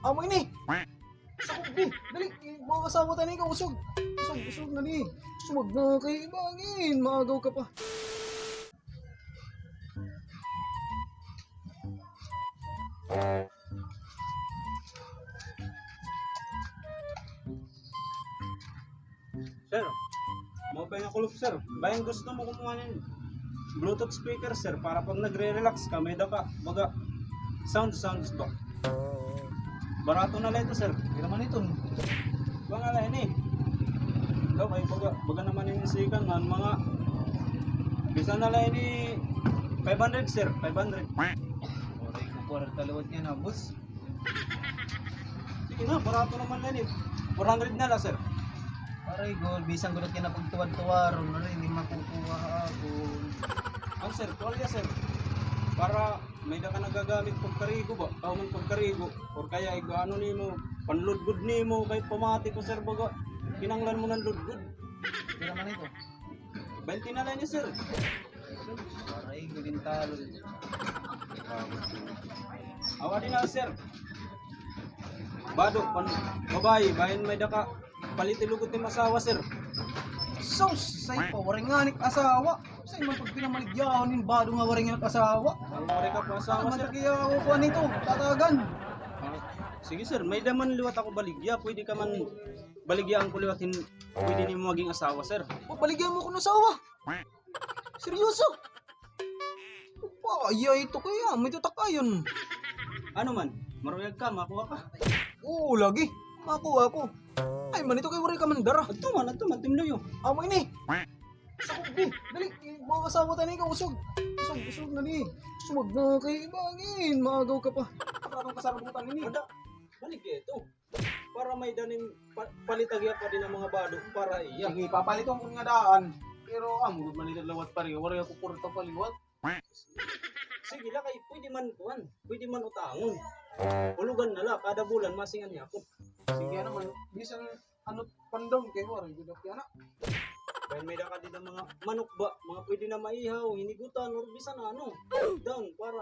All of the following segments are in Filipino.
Amo ini. Sakot di. Dali, mga kasama tayo na ikaw. Usog. Usog na di. Sumag na kay Bangin. Maagaw ka pa. Sir, mau pa yung kulop sir. Bayang gusto mo kumuha ng Bluetooth speaker sir para pag nagre-relax ka, may daka, baga, sounds ba? Barato na lang ito sir. Hindi naman ito. Ba nga lang ini. Ikaw kay baga naman yung sikan man mga bisa na lang ini 500 sir, 500. Oray ko po rin talawad niya na, boss. Sige na, barato naman lang eh. 400 na lang sir. Aray gol, bisang gulot ka na pagtuwad-tuwaron na rin, hindi makukuha ako. Ang sir, tuwalya sir. Para may da ka nagagamit pagkarigo ba? Tao man pagkarigo. Or kaya ano nimo, panludgod nimo kay pamati ko sir baga. Kinanglan mo ng ludgod. Hindi naman ito. 20 na lang niya sir. Aray, guling talo. Awa din na sir. Bado, babae, bayan may da ka. Palitilugot ni masawa sir. Sos, say pa, waring nga nik asawa. Say man pag pinamaligyahan yung bado nga waring nga asawa. Ang mare ka po asawa sir. Matagya ako po nito, tatagan. Sige sir, may daman liwat ako baligya. Pwede ka man baligyaan ko liwatin. Pwede ni mo maging asawa sir. Papaligyan mo ko ng asawa. Seryoso? Paya ito kaya, may tutak ayon. Ano man, maruyag ka, makuha ka. Oo, lagi. Makuha ko. Ay man, ito kay waring ka mandara. Ato man, timloyo. Amo ini. Sakot di. Dali, mga kasama tayo na ikaw. Usog na di. Sumag na kay Bangin. Maagaw ka pa. Parang kasarabutan ini. Ada, balik ya ito. Para may danim palitagya pa din ang mga bado para iya. Sige, papalitan ko nga daan. Pero ang manilawat pa rin. Waring ako kurta paliwat. Sige la kay pwede man kuan, pwede man utangon. Ulugan na la kada bulan masingan niya ako. Sige naman. Bisan ano pandong kay waring gudak yan na. Kaya may da ka din ng mga manok ba, mga pwede na maihaw, hinigutan or bisan ano. Down para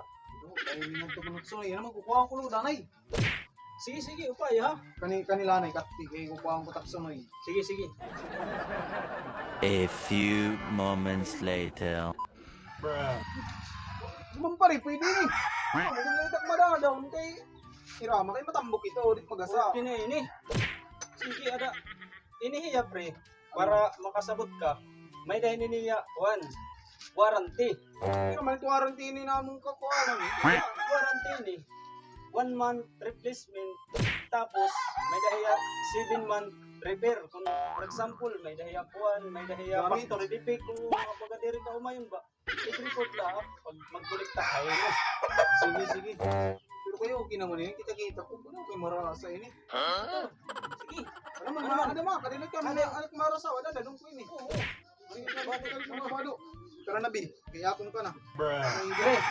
Ay, hindi mo ito manukso. Yan naman, kukuha ko lo, danay. sige upay ha. Kanila na, ikati. Kaya kukuha ko takso na eh. Sige. A few moments later. Gumampari, pwede ni. Magandang itak madadaw. Kay irama kay matambok ito. Ulit magasa. Okay na ini. Sige ada. Inihiya pre para makasabot ka. May dahil niya warranty. Pero man ito warranty ni namong kakuha na. Warranty ni 1 month replacement tapos may dahiya 7 month repair kung for example may dahiya kuan may dahiya Gamit. factory defect kung mga pagadiri ka umayon ba i-report lahat pag magkulikta kayo mo. Sige. Pero kayo, okay naman yun. Kita-kita ko. Ano kayo marasa yun eh. Sige Ano man, kadilag ka. Anak marasa. Wala, dadong ko yun eh. oo Ay, nabati ka rin sa mga bado. Tara na, Bin. Kaya akong ka na. pre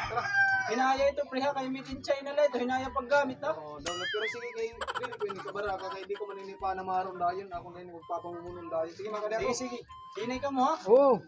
Tara. hinaya ito pre ha kay made in China lang ito hinaya paggamit ha. Oh, download pero sige kay Bin ko ni kabaraka kay di ko maninipa na maron dayon ako na ni magpapamumunong dayon. Sige mga kadero. Sige hinay ka mo ha. Oh.